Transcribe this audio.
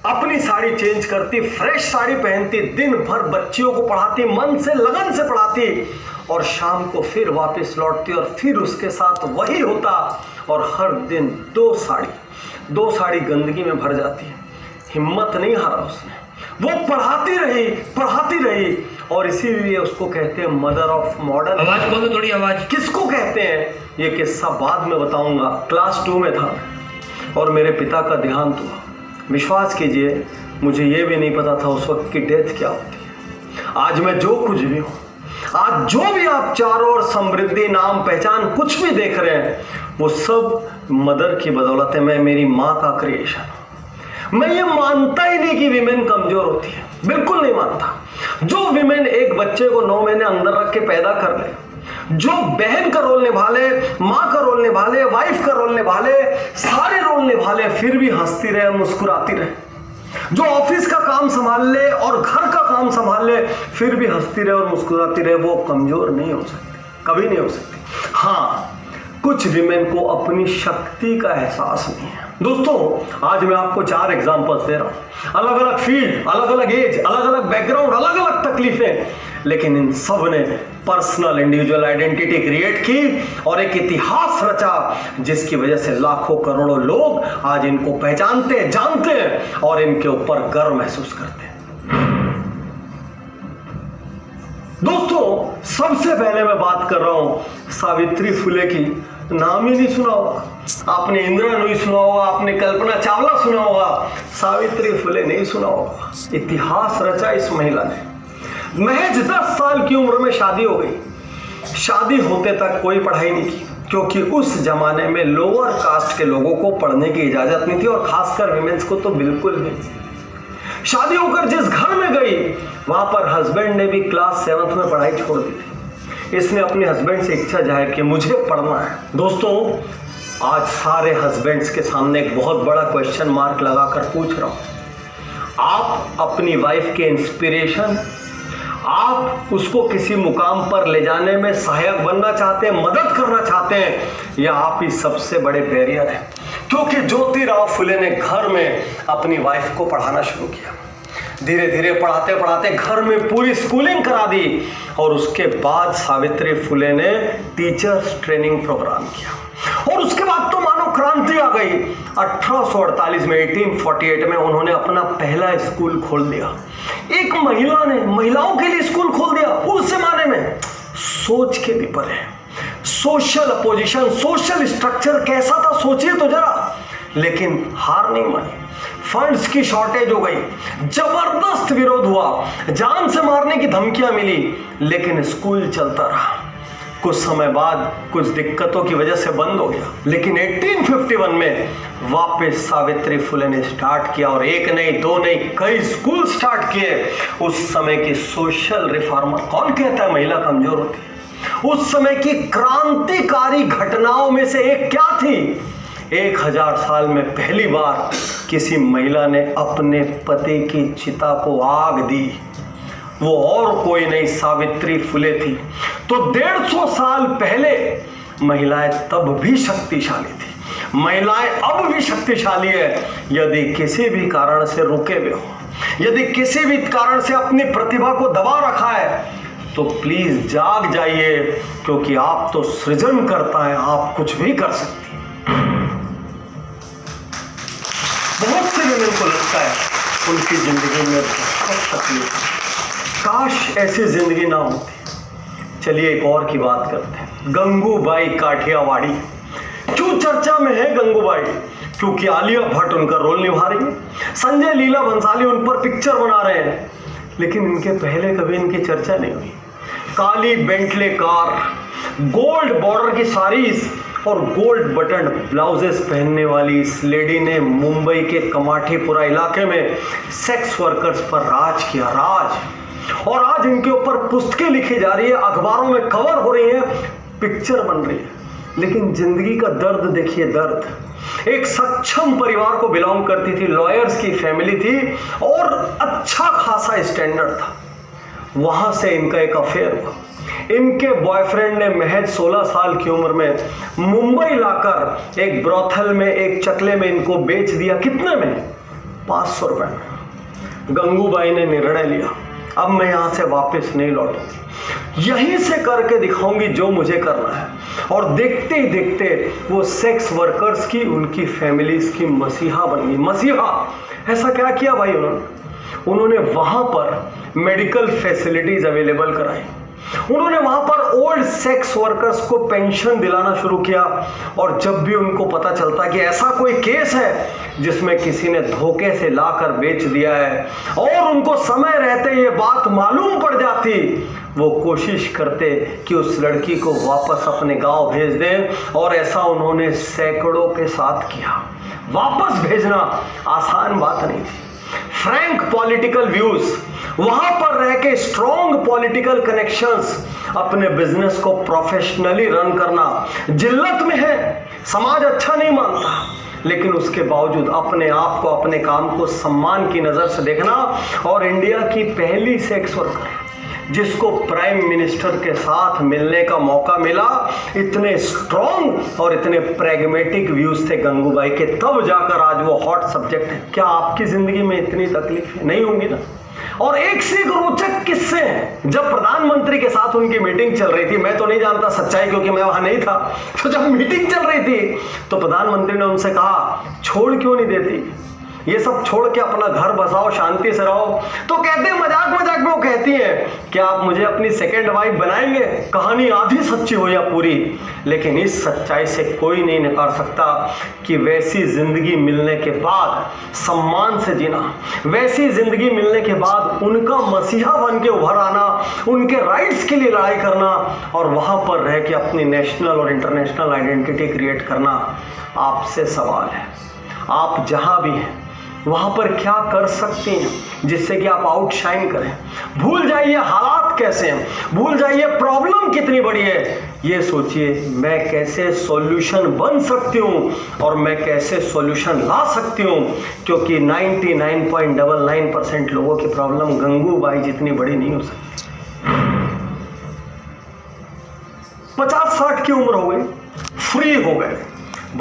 अपनी साड़ी चेंज करती, फ्रेश साड़ी पहनती, दिन भर बच्चियों को पढ़ाती, मन से लगन से पढ़ाती, और शाम को फिर वापस लौटती और फिर उसके साथ वही होता, और हर दिन दो साड़ी गंदगी में भर जाती। हिम्मत नहीं हारा उसने, वो पढ़ाती रही, और इसीलिए उसको कहते हैं मदर ऑफ मॉडर्न। आवाज खोलो थोड़ी, आवाज। किसको कहते हैं ये किस्सा बाद में बताऊंगा। क्लास 2 में था और मेरे पिता का देहांत हुआ। विश्वास कीजिए, मुझे ये भी नहीं पता था उस वक्त की डेथ क्या होती है। आज मैं जो कुछ भी हूँ, आज जो भी आप चारों ओर समृद्धि, नाम, पहचान कुछ भी देख रहे हैं, वो सब मदर की बदौलत है। मैं मेरी माँ का क्रिएशन हूँ। मैं ये मानता ही नहीं कि विमेन कमजोर होती है, बिल्कुल नहीं मानता। जो विमेन एक बच्चे को 9 महीने अंदर रख के पैदा कर ले, जो बहन का रोल निभा ले, माँ का रोल निभा ले, वाइफ का रोल निभा ले, सारे रोल निभा ले, फिर भी हंसती रहे, मुस्कुराती रहे, जो ऑफिस का काम संभाल ले और घर का काम संभाल ले, फिर भी हंसती रहे और मुस्कुराती रहे, वो कमजोर नहीं हो सकती, कभी नहीं हो सकती। हाँ, कुछ विमेन को अपनी शक्ति का एहसास नहीं है। दोस्तों, आज मैं आपको 4 एग्जांपल्स दे रहा हूं। अलग अलग फील्ड, अलग अलग एज, अलग अलग बैकग्राउंड, अलग अलग तकलीफें, लेकिन इन सब ने पर्सनल इंडिविजुअल आइडेंटिटी क्रिएट की और एक इतिहास रचा, जिसकी वजह से लाखों करोड़ों लोग आज इनको पहचानते, जानते हैं और इनके ऊपर गर्व महसूस करते हैं। दोस्तों, सबसे पहले मैं बात कर रहा हूं सावित्री फुले की। नाम ही नहीं सुना होगा आपने, इंदिरा नूई सुना होगा आपने, कल्पना चावला सुना होगा, सावित्री फुले नहीं सुना होगा। इतिहास रचा इस महिला ने। महज 10 साल की उम्र में शादी हो गई। शादी होते तक कोई पढ़ाई नहीं की, क्योंकि उस जमाने में लोअर कास्ट के लोगों को पढ़ने की इजाजत नहीं थी, और खासकर विमेंस को तो बिल्कुल भी नहीं। शादी होकर जिस घर में गई, वहां पर हस्बैंड ने भी क्लास 7th में पढ़ाई छोड़ दी थी। इसने अपने हस्बैंड से इच्छा जाहिर की, मुझे पढ़ना है। दोस्तों, आज सारे हस्बैंड्स के सामने एक बहुत बड़ा क्वेश्चन मार्क लगाकर पूछ रहा हूं, आप अपनी वाइफ के इंस्पिरेशन, आप उसको किसी मुकाम पर ले जाने में सहायक बनना चाहते हैं, मदद करना चाहते हैं, या आप ही सबसे बड़े बैरियर हैं? क्योंकि ज्योतिराव फुले ने घर में अपनी वाइफ को पढ़ाना शुरू किया। धीरे धीरे पढ़ाते पढ़ाते घर में पूरी स्कूलिंग करा दी, और उसके बाद सावित्री फुले ने टीचर्स ट्रेनिंग प्रोग्राम किया, और उसके बाद तो मानो क्रांति आ गई। 1848 में 1848 में उन्होंने अपना पहला स्कूल खोल दिया। एक महिला ने महिलाओं के लिए स्कूल खोल दिया। उस जमाने में सोच के भी परे, सोशल अपोजिशन, सोशल स्ट्रक्चर कैसा था सोचिए तो जरा। लेकिन हार नहीं मानी, फंड्स की शॉर्टेज हो गई, जबरदस्त विरोध हुआ, जान से मारने की धमकियां मिली, लेकिन स्कूल चलता रहा। कुछ समय बाद कुछ दिक्कतों की वजह से बंद हो गया, लेकिन 1851 में वापस सावित्री फुले ने स्टार्ट किया, और एक नहीं, दो नहीं, कई स्कूल स्टार्ट किए। उस समय की सोशल रिफॉर्मर, कौन कहता है महिला कमजोर होती है? उस समय की क्रांतिकारी घटनाओं में से एक क्या थी? 1000 साल में पहली बार किसी महिला ने अपने पति की चिता को आग दी। वो और कोई नहीं, सावित्री फुले थी। तो 150 साल पहले महिलाएं तब भी शक्तिशाली थी, महिलाएं अब भी शक्तिशाली है। यदि किसी भी कारण से रुके हुए हो, यदि किसी भी कारण से अपनी प्रतिभा को दबा रखा है, तो प्लीज जाग जाइए, क्योंकि आप तो सृजन करता है, आप कुछ भी कर सकती हैं। बहुत से लोगों को लगता है उनकी जिंदगी में बहुत तकलीफ, काश ऐसी जिंदगी ना होती। चलिए एक और की बात करते हैं। गंगूबाई काठियावाड़ी। क्यों चर्चा में है गंगूबाई? क्योंकि आलिया भट्ट उनका रोल निभा रही है, संजय लीला भंसाली उन पर पिक्चर बना रहे हैं, लेकिन इनके पहले कभी इनकी चर्चा नहीं हुई। काली बेंटले कार, गोल्ड बॉर्डर की साड़ीज और गोल्ड बटन ब्लाउजेस पहनने वाली इस लेडी ने मुंबई के कमाठीपुरा इलाके में सेक्स वर्कर्स पर राज किया, राज। और आज इनके ऊपर पुस्तकें लिखी जा रही है, अखबारों में कवर हो रही है, पिक्चर बन रही है। लेकिन जिंदगी का दर्द देखिए, दर्द। एक सक्षम परिवार को बिलोंग करती थी, लॉयर्स की फैमिली थी और अच्छा खासा स्टैंडर्ड था। वहां से इनका एक अफेयर हुआ। इनके बॉयफ्रेंड ने महज 16 साल की उम्र में मुंबई लाकर एक ब्रोथल में, एक चकले में इनको बेच दिया। कितने में? 500 रुपये में। गंगूबाई ने निर्णय लिया, अब मैं यहाँ से वापस नहीं लौटूंगी, यहीं से करके दिखाऊंगी जो मुझे करना है। और देखते ही देखते वो सेक्स वर्कर्स की, उनकी फैमिलीज की मसीहा बन गई। मसीहा, ऐसा क्या किया भाई उन्होंने वहां पर मेडिकल फैसिलिटीज अवेलेबल कराई, उन्होंने वहां पर ओल्ड सेक्स वर्कर्स को पेंशन दिलाना शुरू किया। और जब भी उनको पता चलता कि ऐसा कोई केस है जिसमें किसी ने धोखे से लाकर बेच दिया है और उनको समय रहते ये बात मालूम पड़ जाती, वो कोशिश करते कि उस लड़की को वापस अपने गांव भेज दें। और ऐसा उन्होंने सैकड़ों के साथ किया। वापस भेजना आसान बात नहीं थी। फ्रैंक पॉलिटिकल व्यूज, वहां पर रह के स्ट्रॉन्ग पॉलिटिकल कनेक्शंस, अपने बिजनेस को प्रोफेशनली रन करना, जिल्लत में है, समाज अच्छा नहीं मानता, लेकिन उसके बावजूद अपने आप को, अपने काम को सम्मान की नजर से देखना। और इंडिया की पहली सेक्स वर्कर जिसको प्राइम मिनिस्टर के साथ मिलने का मौका मिला, इतने स्ट्रॉन्ग और इतने प्रैग्मेटिक व्यूज थे गंगूबाई के, तब जाकर आज वो हॉट सब्जेक्ट है। क्या आपकी जिंदगी में इतनी तकलीफ नहीं होंगी ना? और एक से एक रोचक किस्से हैं। जब प्रधानमंत्री के साथ उनकी मीटिंग चल रही थी, मैं तो नहीं जानता सच्चाई क्योंकि मैं वहां नहीं था, तो जब मीटिंग चल रही थी तो प्रधानमंत्री ने उनसे कहा, छोड़ क्यों नहीं देती, ये सब छोड़ के अपना घर बसाओ, शांति से रहो। तो कहते हैं, मजाक मजाक में वो कहती हैं, क्या आप मुझे अपनी सेकेंड वाइफ बनाएंगे? कहानी आधी सच्ची हो या पूरी, लेकिन इस सच्चाई से कोई नहीं नकार सकता कि वैसी जिंदगी मिलने के बाद सम्मान से जीना, वैसी जिंदगी मिलने के बाद उनका मसीहा बन के उभर आना, उनके राइट्स के लिए लड़ाई करना और वहां पर रह के अपनी नेशनल और इंटरनेशनल आइडेंटिटी क्रिएट करना। आपसे सवाल है, आप जहां भी हैं वहां पर क्या कर सकते हैं जिससे कि आप आउटशाइन करें? भूल जाइए हालात कैसे हैं, भूल जाइए प्रॉब्लम कितनी बड़ी है, ये सोचिए मैं कैसे सॉल्यूशन बन सकती हूं और मैं कैसे सॉल्यूशन ला सकती हूं। क्योंकि 99.99% लोगों की प्रॉब्लम गंगूबाई जितनी बड़ी नहीं हो सकती। 50-60 की उम्र हो गई, फ्री हो गए,